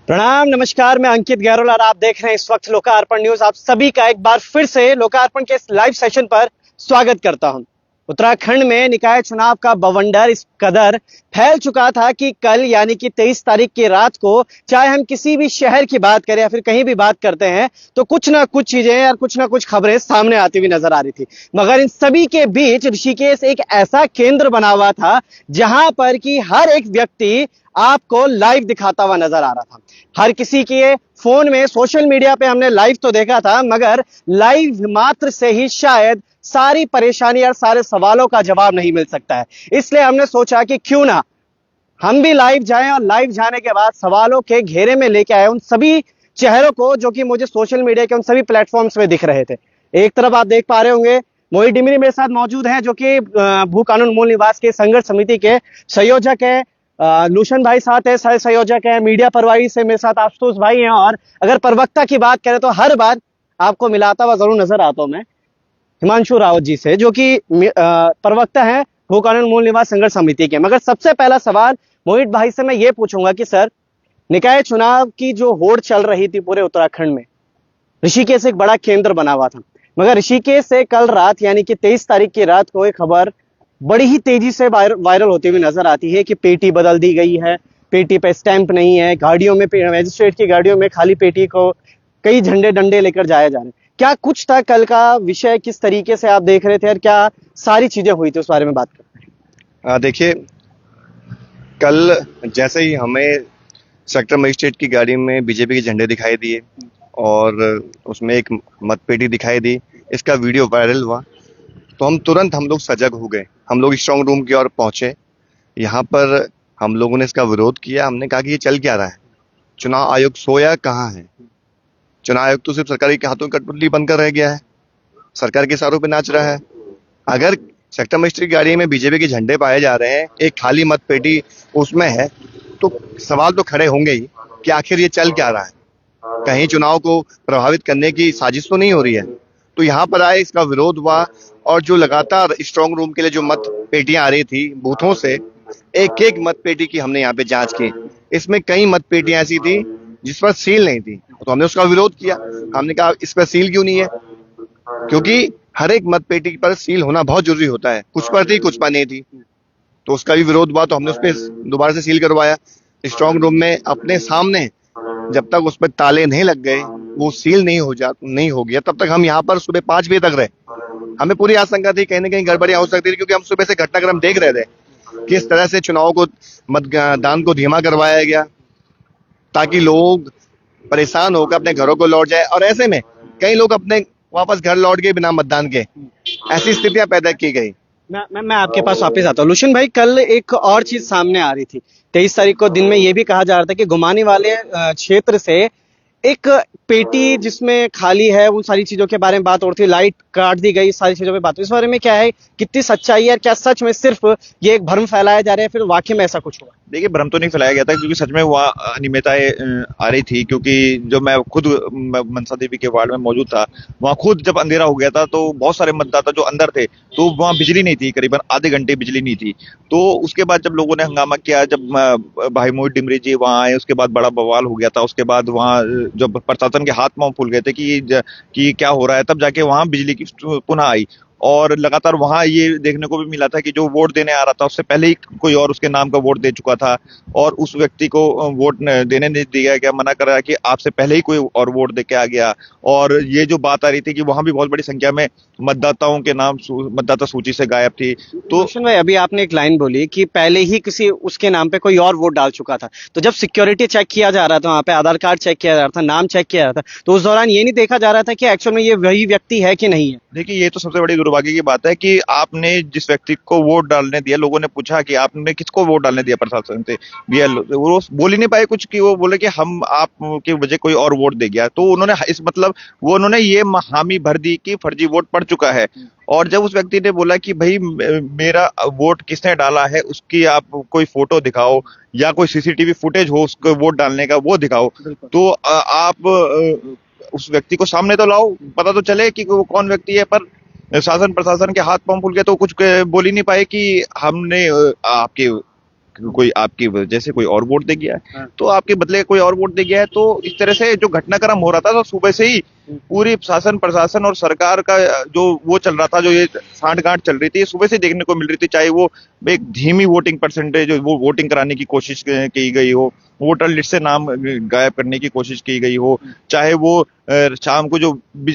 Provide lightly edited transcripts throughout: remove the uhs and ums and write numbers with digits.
प्रणाम, नमस्कार। मैं अंकित गहलोत और आप देख रहे हैं इस वक्त लोकार्पण न्यूज। आप सभी का एक बार फिर से लोकार्पण के इस लाइव सेशन पर स्वागत करता हूं। उत्तराखंड में निकाय चुनाव का बवंडर इस कदर फैल चुका था कि कल यानी कि 23 तारीख की रात को चाहे हम किसी भी शहर की बात करें या फिर कहीं भी बात करते हैं तो कुछ ना कुछ चीजें और कुछ ना कुछ खबरें सामने आती हुई नजर आ रही थी। मगर इन सभी के बीच ऋषिकेश एक ऐसा केंद्र बना हुआ था जहां पर कि हर एक व्यक्ति आपको लाइव दिखाता हुआ नजर आ रहा था। हर किसी के फोन में सोशल मीडिया पे हमने लाइव तो देखा था, मगर लाइव मात्र से ही शायद सारी परेशानी और सारे सवालों का जवाब नहीं मिल सकता है। इसलिए हमने सोचा कि क्यों ना हम भी लाइव जाएं और लाइव जाने के बाद सवालों के घेरे में लेके आए उन सभी चेहरों को जो कि मुझे सोशल मीडिया के उन सभी प्लेटफॉर्म्स में दिख रहे थे। एक तरफ आप देख पा रहे होंगे मोहित डिमरी मेरे साथ मौजूद हैं, जो कि भू कानून मूल निवास के संघर्ष समिति के संयोजक है। लूशन भाई साथ है, सह संयोजक है। मीडिया प्रभारी से मेरे साथ आशुतोष भाई हैं। और अगर प्रवक्ता की बात करें तो हर बार आपको मिलाता हुआ जरूर नजर आता हूं मैं हिमांशु रावत जी से, जो कि प्रवक्ता है भू कानून मूल निवास संघर्ष समिति के। मगर सबसे पहला सवाल मोहित भाई से मैं ये पूछूंगा कि सर, निकाय चुनाव की जो होड़ चल रही थी पूरे उत्तराखंड में, ऋषिकेश एक बड़ा केंद्र बना हुआ था, मगर ऋषिकेश से कल रात यानी कि 23 तारीख की रात को एक खबर बड़ी ही तेजी से वायरल होती हुई नजर आती है कि पेटी बदल दी गई है, पेटी पे स्टैंप नहीं है, गाड़ियों में मजिस्ट्रेट की गाड़ियों में खाली पेटी को कई झंडे डंडे लेकर जाया जा रहे हैं। क्या कुछ था कल का विषय, किस तरीके से आप देख रहे थे और क्या सारी चीजें हुई थी उस बारे में बात करते हैं। देखिए, कल जैसे ही हमें सेक्टर मजिस्ट्रेट की गाड़ी में बीजेपी के झंडे दिखाई दिए और उसमें एक मतपेटी दिखाई दी, इसका वीडियो वायरल हुआ, तो हम लोग सजग हो गए। हम लोग स्ट्रांग रूम की ओर पहुंचे। यहाँ पर हम लोगों ने इसका विरोध किया। हमने कहा कि ये चल क्या रहा है, चुनाव आयोग सोया कहाँ है? चुनाव आयोग तो सिर्फ सरकारी के हाथों में कठपुतली बनकर रह गया है, सरकार के इशारों पे नाच रहा है। अगर सेक्टर मजिस्ट्रेट की गाड़ी में बीजेपी के झंडे पाए जा रहे हैं, एक खाली मत पेटी उसमें है, तो सवाल तो खड़े होंगे ही कि आखिर ये चल क्या रहा है, कहीं चुनाव को प्रभावित करने की साजिश तो नहीं हो रही है। तो यहाँ पर आए, इसका विरोध हुआ और जो लगातार स्ट्रांग रूम के लिए जो मत पेटियां आ रही थी बूथों से, एक एक मत पेटी की हमने यहाँ पे जांच की। इसमें कई मत पेटियां ऐसी थी जिस पर सील नहीं थी, तो हमने उसका विरोध किया। हमने कहा इस पर सील क्यों नहीं है, क्योंकि हर एक मत पेटी पर सील होना बहुत जरूरी होता है। कुछ पर थी, कुछ पर नहीं थी, तो उसका भी विरोध हुआ। तो हमने उस पर दोबारा से सील करवाया स्ट्रांग रूम में अपने सामने। जब तक उस पर ताले नहीं लग गए, वो सील नहीं हो गया, तब तक हम यहाँ पर सुबह 5 बजे तक रहे। हमें पूरी आशंका थी कहीं ना कहीं गड़बड़ियां हो सकती थी, क्योंकि हम सुबह से घटनाक्रम देख रहे थे किस तरह से चुनाव को, मतदान को धीमा करवाया गया ताकि लोग परेशान होकर अपने घरों को लौट जाए, और ऐसे में कई लोग अपने वापस घर लौट गए बिना मतदान के। ऐसी स्थितियां पैदा की गई। मैं आपके पास वापस आता हूँ। लुशन भाई, कल एक और चीज सामने आ रही थी। 23 तारीख को दिन में यह भी कहा जा रहा था कि गुमानी वाले क्षेत्र से एक पेटी जिसमें खाली है, उन सारी चीजों के बारे में बात हो रही थी, लाइट काट दी गई, सारी चीजों पे बात हो। इस बारे में क्या है, कितनी सच्चाई है, क्या सच में सिर्फ ये एक भ्रम फैलाया जा रहा है, फिर वाकई में ऐसा कुछ हुआ? देखिए, भ्रम तो नहीं फैलाया गया था, क्योंकि सच में वहाँ अनियमितताएं आ रही थी। क्योंकि जो मैं खुद मनसा देवी के वार्ड में मौजूद था, वहाँ खुद जब अंधेरा हो गया था तो बहुत सारे मतदाता जो अंदर थे, तो वहाँ बिजली नहीं थी, करीबन आधे घंटे बिजली नहीं थी। तो उसके बाद जब लोगों ने हंगामा किया, जब भाई मोहित डिमरी जी वहाँ आए, उसके बाद बड़ा बवाल हो गया था। उसके बाद वहाँ जब प्रशासन के हाथ पांव फूल गए थे कि क्या हो रहा है, तब जाके वहाँ बिजली की पुनः आई। और लगातार वहां ये देखने को भी मिला था कि जो वोट देने आ रहा था उससे पहले ही कोई और उसके नाम का वोट दे चुका था, और उस व्यक्ति को वोट देने नहीं दिया गया, मना कर रहा है कि आपसे पहले ही कोई और वोट दे के आ गया। और ये जो बात आ रही थी कि वहां भी बहुत बड़ी संख्या में मतदाताओं के नाम मतदाता सूची से गायब थी। तो भाई, अभी आपने एक लाइन बोली कि पहले ही किसी उसके नाम पे कोई और वोट डाल चुका था, तो जब सिक्योरिटी चेक किया जा रहा था, वहां पे आधार कार्ड चेक किया जा रहा था, नाम चेक किया जा रहा था, तो उस दौरान ये नहीं देखा जा रहा था कि एक्चुअल में ये वही व्यक्ति है कि नहीं है? देखिए, ये तो सबसे बड़ी दुर्भाग्य की बात है कि आपने जिस व्यक्ति को वोट डालने दिया, लोगों ने पूछा कि आपने किसको वोट डालने दिया, प्रशासन से दिया, वो बोल ही नहीं पाए कुछ, कि वो बोले कि हम आपकी वजह कोई और वोट दे गया। तो उन्होंने इस मतलब वो उन्होंने ये हामी भर दी कि फर्जी वोट पड़ चुका है। और जब उस व्यक्ति ने बोला कि भाई मेरा वोट किसने डाला है, उसकी आप कोई फोटो दिखाओ या कोई सीसीटीवी फुटेज हो उसको वोट डालने का, वो दिखाओ, तो आप उस व्यक्ति को सामने तो लाओ, पता तो चले कि वो कौन व्यक्ति है। पर शासन प्रशासन के हाथ पांव फूल गए, तो कुछ बोल ही नहीं पाए कि हमने आपके कोई आपकी वजह से कोई और वोट दे गया है, हाँ। तो आपके बदले कोई और वोट दे गया है। तो इस तरह से जो घटनाक्रम हो रहा था, तो सुबह से ही पूरी शासन प्रशासन और सरकार का जो वो चल रहा था, जो ये सांठ-गांठ चल रही थी, ये सुबह से देखने को मिल रही थी। चाहे वो एक धीमी वोटिंग परसेंटेज, वो वोटिंग कराने की कोशिश की गई हो, वोटर लिस्ट से नाम गायब करने की कोशिश की गई हो, चाहे वो शाम को जो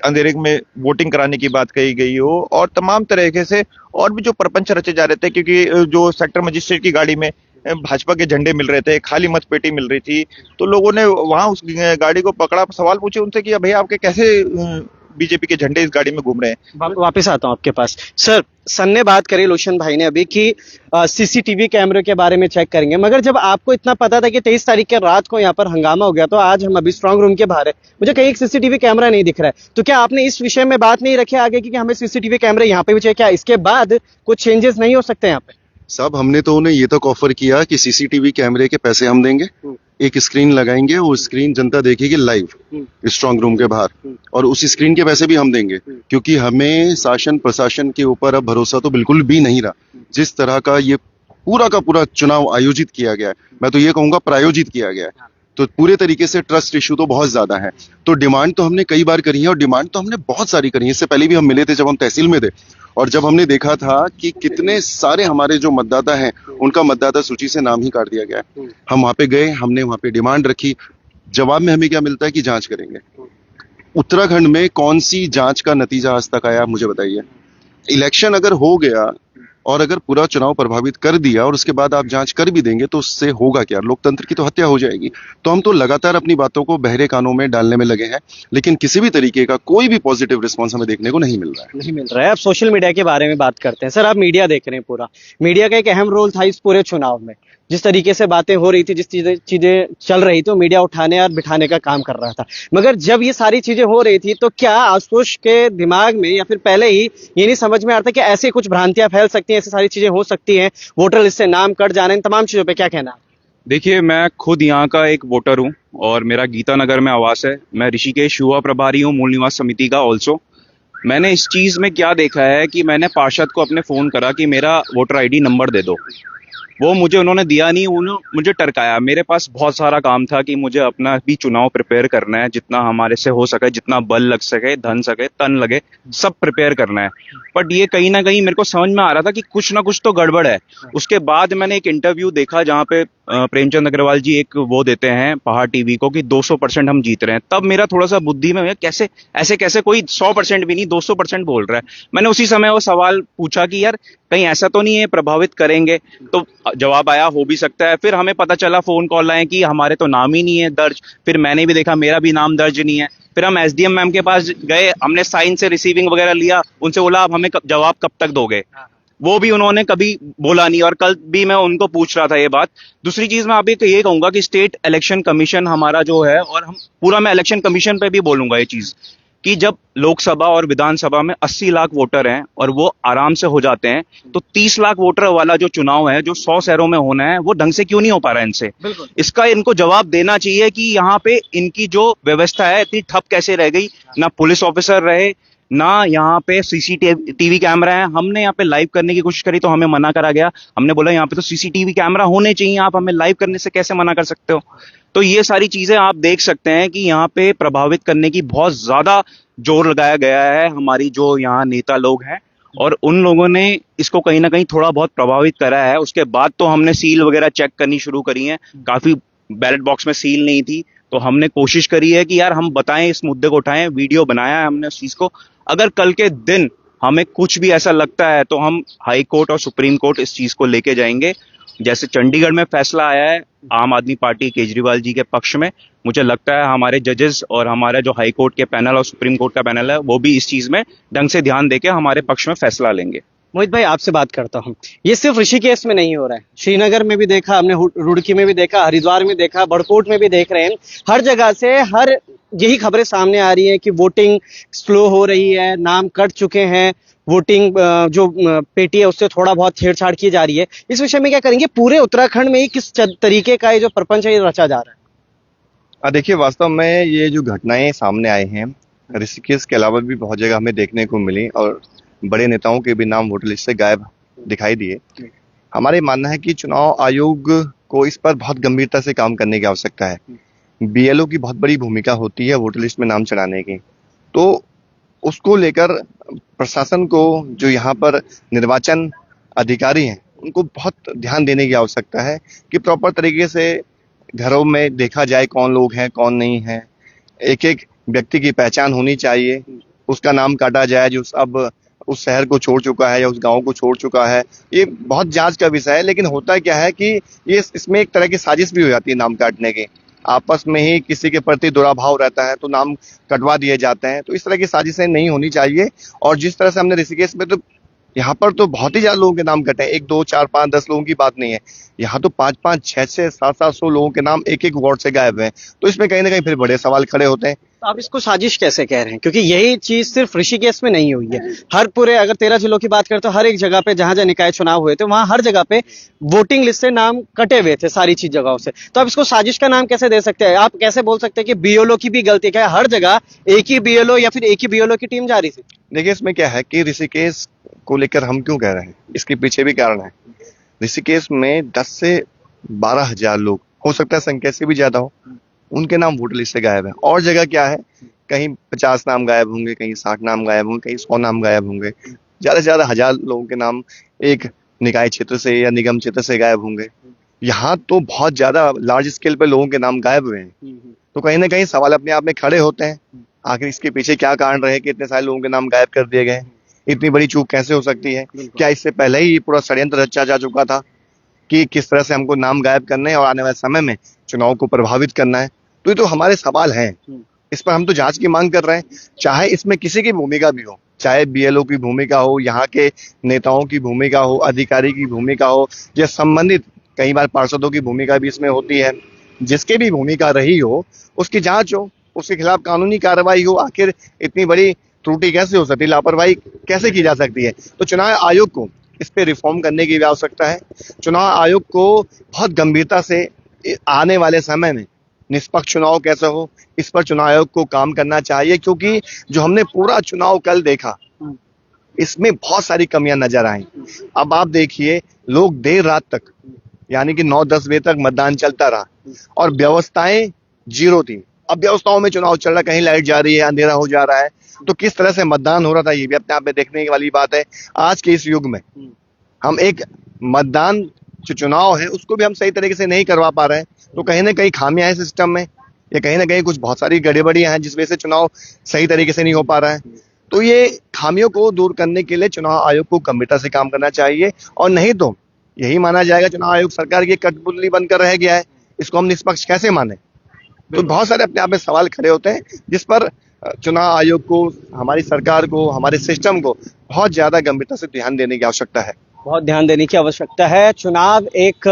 अंधेरे में वोटिंग कराने की बात कही गई हो, और तमाम तरीके से और भी जो प्रपंच रचे जा रहे थे, क्योंकि जो सेक्टर मजिस्ट्रेट की गाड़ी में भाजपा के झंडे मिल रहे थे, खाली मतपेटी मिल रही थी, तो लोगों ने वहां उस गाड़ी को पकड़ा, सवाल पूछे उनसे कि भैया आपके कैसे बीजेपी के झंडे इस गाड़ी में घूम रहे हैं। वापस आता हूँ आपके पास। सर ने बात करी, लोशन भाई ने अभी, कि सीसीटीवी कैमरे के बारे में चेक करेंगे, मगर जब आपको इतना पता था कि 23 तारीख के रात को यहाँ पर हंगामा हो गया, तो आज हम अभी स्ट्रांग रूम के बाहर है, मुझे कहीं एक सीसीटीवी कैमरा नहीं दिख रहा है, तो क्या आपने इस विषय में बात नहीं रखी आगे कि हमें सीसीटीवी कैमरे यहाँ पे भी चाहिए? क्या इसके बाद कुछ चेंजेस नहीं हो सकते यहाँ पे? साहब, हमने तो उन्हें ये तक ऑफर किया कि सीसीटीवी कैमरे के पैसे हम देंगे, एक स्क्रीन लगाएंगे, वो स्क्रीन जनता देखेगी लाइव स्ट्रांग रूम के बाहर, और उस स्क्रीन के पैसे भी हम देंगे, क्योंकि हमें शासन प्रशासन के ऊपर अब भरोसा तो बिल्कुल भी नहीं रहा। जिस तरह का ये पूरा का पूरा चुनाव आयोजित किया गया है, मैं तो ये कहूंगा प्रायोजित किया गया है, तो पूरे तरीके से ट्रस्ट इशू तो बहुत ज्यादा है। तो डिमांड तो हमने कई बार करी है, और डिमांड तो हमने बहुत सारी करी है। इससे पहले भी हम मिले थे जब हम तहसील में थे, और जब हमने देखा था कि कितने सारे हमारे जो मतदाता हैं उनका मतदाता सूची से नाम ही काट दिया गया है, हम वहां पे गए, हमने वहां पे डिमांड रखी, जवाब में हमें क्या मिलता है कि जांच करेंगे। उत्तराखंड में कौन सी जांच का नतीजा आज तक आया, आप मुझे बताइए। इलेक्शन अगर हो गया और अगर पूरा चुनाव प्रभावित कर दिया और उसके बाद आप जांच कर भी देंगे, तो उससे होगा क्या? लोकतंत्र की तो हत्या हो जाएगी। तो हम तो लगातार अपनी बातों को बहरे कानों में डालने में लगे हैं, लेकिन किसी भी तरीके का कोई भी पॉजिटिव रिस्पॉन्स हमें देखने को नहीं मिल रहा है। नहीं मिल रहा है। अब सोशल मीडिया के बारे में बात करते हैं। सर, आप मीडिया देख रहे हैं, पूरा मीडिया का एक अहम रोल था इस पूरे चुनाव में। जिस तरीके से बातें हो रही थी, जिस चीजें चल रही थी, वो मीडिया उठाने और बिठाने का काम कर रहा था। मगर जब ये सारी चीजें हो रही थी, तो क्या आशुतोष के दिमाग में या फिर पहले ही ये नहीं समझ में आता कि ऐसे कुछ भ्रांतियां फैल सकती हैं, ऐसी सारी चीजें हो सकती हैं, वोटर लिस्ट से नाम कट जाने, इन तमाम चीजों पे क्या कहना है? देखिए, मैं खुद यहाँ का एक वोटर हूँ और मेरा गीता नगर में आवास है। मैं ऋषिकेश युवा प्रभारी हूँ मूल निवास समिति का ऑल्सो। मैंने इस चीज में क्या देखा है कि मैंने पार्षद को अपने फोन करा कि मेरा वोटर आईडी नंबर दे दो, वो मुझे उन्होंने दिया नहीं, उन्होंने मुझे टरकाया। मेरे पास बहुत सारा काम था कि मुझे अपना भी चुनाव प्रिपेयर करना है, जितना हमारे से हो सके, जितना बल लग सके, धन सके, तन लगे, सब प्रिपेयर करना है। बट ये कहीं ना कहीं मेरे को समझ में आ रहा था कि कुछ ना कुछ तो गड़बड़ है। उसके बाद मैंने एक इंटरव्यू देखा जहाँ पे प्रेमचंद अग्रवाल जी एक वो देते हैं पहाड़ टीवी को कि 200% हम जीत रहे हैं। तब मेरा थोड़ा सा बुद्धि में कैसे ऐसे कैसे कोई 100% भी नहीं 200% बोल रहा है। मैंने उसी समय वो सवाल पूछा कि यार कहीं ऐसा तो नहीं है प्रभावित करेंगे, तो जवाब आया हो भी सकता है। फिर हमें पता चला, फोन कॉल आए कि हमारे तो नाम ही नहीं है दर्ज। फिर मैंने भी देखा मेरा भी नाम दर्ज नहीं है। फिर हम एसडीएम मैम के पास गए, हमने साइन से रिसीविंग वगैरह लिया, उनसे बोला आप हमें जवाब कब तक दोगे, वो भी उन्होंने कभी बोला नहीं। और कल भी मैं उनको पूछ रहा था ये बात। दूसरी चीज मैं अभी ये कहूंगा कि स्टेट इलेक्शन कमीशन हमारा जो है, और हम पूरा मैं इलेक्शन कमीशन पे भी बोलूंगा ये चीज, कि जब लोकसभा और विधानसभा में 80 लाख वोटर हैं और वो आराम से हो जाते हैं, तो 30 लाख वोटर वाला जो चुनाव है, जो 100 शहरों में होना है, वो ढंग से क्यों नहीं हो पा रहा है इनसे? इसका इनको जवाब देना चाहिए कि यहाँ पे इनकी जो व्यवस्था है इतनी ठप कैसे रह गई। ना पुलिस ऑफिसर रहे, ना यहाँ पे सीसीटीवी कैमरा है। हमने यहाँ पे लाइव करने की कोशिश करी तो हमें मना करा गया। हमने बोला यहाँ पे तो सीसीटीवी कैमरा होने चाहिए, आप हमें लाइव करने से कैसे मना कर सकते हो? तो ये सारी चीजें आप देख सकते हैं कि यहाँ पे प्रभावित करने की बहुत ज्यादा जोर लगाया गया है हमारी जो यहाँ नेता लोग हैं, और उन लोगों ने इसको कहीं ना कहीं थोड़ा बहुत प्रभावित करा है। उसके बाद तो हमने सील वगैरह चेक करनी शुरू करी है। काफी बैलेट बॉक्स में सील नहीं थी, तो हमने कोशिश करी है कि यार हम बताएं, इस मुद्दे को उठाएं, वीडियो बनाया है हमने उस चीज को। अगर कल के दिन हमें कुछ भी ऐसा लगता है तो हम हाई कोर्ट और सुप्रीम कोर्ट इस चीज को लेके जाएंगे। जैसे चंडीगढ़ में फैसला आया है आम आदमी पार्टी केजरीवाल जी के पक्ष में, मुझे लगता है हमारे जजेस और हमारे जो हाई कोर्ट के पैनल और सुप्रीम कोर्ट का पैनल है, वो भी इस चीज में ढंग से ध्यान देके हमारे पक्ष में फैसला लेंगे। मोहित भाई, आपसे बात करता हूँ। ये सिर्फ ऋषिकेश में नहीं हो रहा है, श्रीनगर में भी देखा हमने, रुड़की में भी देखा, हरिद्वार में देखा, बड़कोट में भी देख रहे हैं। हर जगह से हर यही खबरें सामने आ रही हैं कि वोटिंग स्लो हो रही है, नाम कट चुके हैं, वोटिंग जो पेटी है उससे थोड़ा बहुत छेड़छाड़ की जा रही है। इस विषय में क्या करेंगे? पूरे उत्तराखंड में ही किस तरीके का ये जो प्रपंच है ये रचा जा रहा है? देखिए, वास्तव में ये जो घटनाएं सामने आई हैं, ऋषिकेश के अलावा भी बहुत जगह हमें देखने को मिली, और बड़े नेताओं के भी नाम वोटर लिस्ट से गायब दिखाई दिए। हमारे मानना है कि चुनाव आयोग को इस पर बहुत गंभीरता से काम करने की आवश्यकता है। बीएलओ की बहुत बड़ी भूमिका होती है वोटर लिस्ट में नाम चढ़ाने की, तो उसको लेकर प्रशासन को, जो यहाँ पर निर्वाचन अधिकारी हैं, उनको बहुत ध्यान देने की आवश्यकता है कि प्रॉपर तरीके से घरों में देखा जाए कौन लोग हैं कौन नहीं है। एक एक व्यक्ति की पहचान होनी चाहिए, उसका नाम काटा जाए जो अब उस शहर को छोड़ चुका है या उस गांव को छोड़ चुका है। ये बहुत जांच का विषय है, लेकिन होता क्या है कि ये इसमें एक तरह की साजिश भी हो जाती है नाम काटने की। आपस में ही किसी के प्रति दुराभाव रहता है तो नाम कटवा दिए जाते हैं, तो इस तरह की साजिशें नहीं होनी चाहिए। और जिस तरह से हमने ऋषिकेश में, तो यहाँ पर तो बहुत ही ज्यादा लोगों के नाम कटे, 1 2 4 5 10 लोगों की बात नहीं है। यहाँ तो 5 5 6 6 7 700 लोगों के नाम एक एक वार्ड से गायब हैं। तो इसमें कहीं ना कहीं फिर बड़े सवाल खड़े होते हैं। तो आप इसको साजिश कैसे कह रहे हैं? क्योंकि यही चीज सिर्फ ऋषिकेश में नहीं हुई है, हर पूरे अगर 13 जिलों की बात करें तो हर एक जगह पे जहां जहां निकाय चुनाव हुए थे वहां हर जगह पे वोटिंग लिस्ट से नाम कटे हुए थे सारी चीज जगहों से। तो आप इसको साजिश का नाम कैसे दे सकते हैं? आप कैसे बोल सकते हैं कि बीएलओ की भी गलती? क्या हर जगह एक ही बीएलओ या फिर एक ही बीएलओ की टीम जा रही थी? देखिए, इसमें क्या है कि ऋषिकेश को लेकर हम क्यों कह रहे हैं, इसके पीछे भी कारण है। ऋषिकेश में 10 से 12 हजार लोग, हो सकता है संख्या से भी ज्यादा हो, उनके नाम वोटर लिस्ट से गायब है। और जगह क्या है, कहीं 50 नाम गायब होंगे, कहीं 60 नाम गायब होंगे, कहीं 100 नाम गायब होंगे। ज्यादा से ज्यादा 1000 लोगों के नाम एक निकाय क्षेत्र से या निगम क्षेत्र से गायब होंगे। यहाँ तो बहुत ज्यादा लार्ज स्केल पे लोगों के नाम गायब हुए हैं। तो कहीं ना कहीं सवाल अपने आप में खड़े होते हैं, आखिर इसके पीछे क्या कारण रहे कि इतने सारे लोगों के नाम गायब कर दिए गए? इतनी बड़ी चूक कैसे हो सकती है? क्या इससे पहले ही पूरा षड्यंत्र रचा जा चुका था कि किस तरह से हमको नाम गायब करने हैं और आने वाले समय में चुनाव को प्रभावित करना है? तो ये तो हमारे सवाल हैं, इस पर हम तो जांच की मांग कर रहे हैं। चाहे इसमें किसी की भूमिका भी हो, चाहे बीएलओ की भूमिका हो, यहाँ के नेताओं की भूमिका हो, अधिकारी की भूमिका हो, या संबंधित कई बार पार्षदों की भूमिका भी इसमें होती है। जिसकी भी भूमिका रही हो उसकी जांच हो, उसके खिलाफ कानूनी कार्रवाई हो। आखिर इतनी बड़ी त्रुटि कैसे हो सकती है, लापरवाही कैसे की जा सकती है? तो चुनाव आयोग को इस पे रिफॉर्म करने की भी आवश्यकता है। चुनाव आयोग को बहुत गंभीरता से आने वाले समय में निष्पक्ष चुनाव कैसे हो, इस पर चुनाव आयोग को काम करना चाहिए। क्योंकि जो हमने पूरा चुनाव कल देखा, इसमें बहुत सारी कमियां नजर आई। अब आप देखिए, लोग देर रात तक, यानी कि 9-10 बजे तक मतदान चलता रहा और व्यवस्थाएं जीरो थी। अब व्यवस्थाओं में चुनाव चल रहा, कहीं लाइट जा रही है, अंधेरा हो जा रहा है, तो किस तरह से मतदान हो रहा था ये भी अपने आप में देखने वाली बात है। आज के इस युग में हम एक मतदान जो चुनाव है उसको भी हम सही तरीके से नहीं करवा पा रहे हैं। तो कहीं ना कहीं खामियां हैं सिस्टम में, या कहीं ना कहीं कुछ बहुत सारी गड़बड़ियां हैं जिस वजह से चुनाव सही तरीके से नहीं हो पा रहा है। तो ये खामियों को दूर करने के लिए चुनाव आयोग को गंभीरता से काम करना चाहिए, और नहीं तो यही माना जाएगा चुनाव आयोग सरकार की कठपुतली बनकर रह गया है, इसको हम निष्पक्ष कैसे माने? तो बहुत सारे अपने आप में सवाल खड़े होते हैं, जिस पर चुनाव आयोग को, हमारी सरकार को, हमारे सिस्टम को बहुत ज्यादा गंभीरता से ध्यान देने की आवश्यकता है। बहुत ध्यान देने की आवश्यकता है। चुनाव एक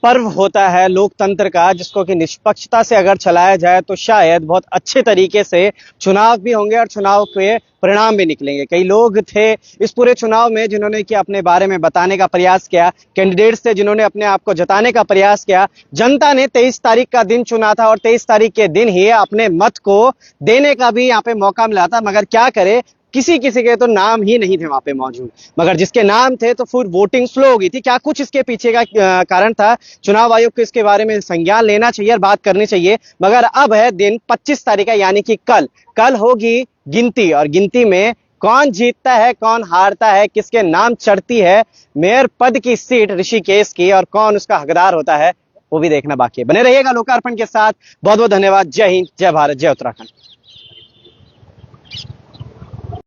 पर्व होता है लोकतंत्र का, जिसको कि निष्पक्षता से अगर चलाया जाए तो शायद बहुत अच्छे तरीके से चुनाव भी होंगे और चुनाव के परिणाम भी निकलेंगे। कई लोग थे इस पूरे चुनाव में जिन्होंने कि अपने बारे में बताने का प्रयास किया, कैंडिडेट्स थे जिन्होंने अपने आप को जताने का प्रयास किया। जनता ने 23 तारीख का दिन चुना था और 23 तारीख के दिन ही अपने मत को देने का भी यहाँ पे मौका मिला था। मगर क्या करे, किसी किसी के तो नाम ही नहीं थे वहां पे मौजूद, मगर जिसके नाम थे तो फिर वोटिंग स्लो हो गई थी। क्या कुछ इसके पीछे का कारण था? चुनाव आयोग को इसके बारे में संज्ञान लेना चाहिए और बात करनी चाहिए। मगर अब है दिन 25 तारीख का, यानी कि कल होगी गिनती, और गिनती में कौन जीतता है, कौन हारता है, किसके नाम चढ़ती है मेयर पद की सीट ऋषिकेश की, और कौन उसका हकदार होता है, वो भी देखना बाकी है। बने रहिएगा लोकार्पण के साथ। बहुत बहुत धन्यवाद। जय हिंद, जय भारत, जय उत्तराखंड।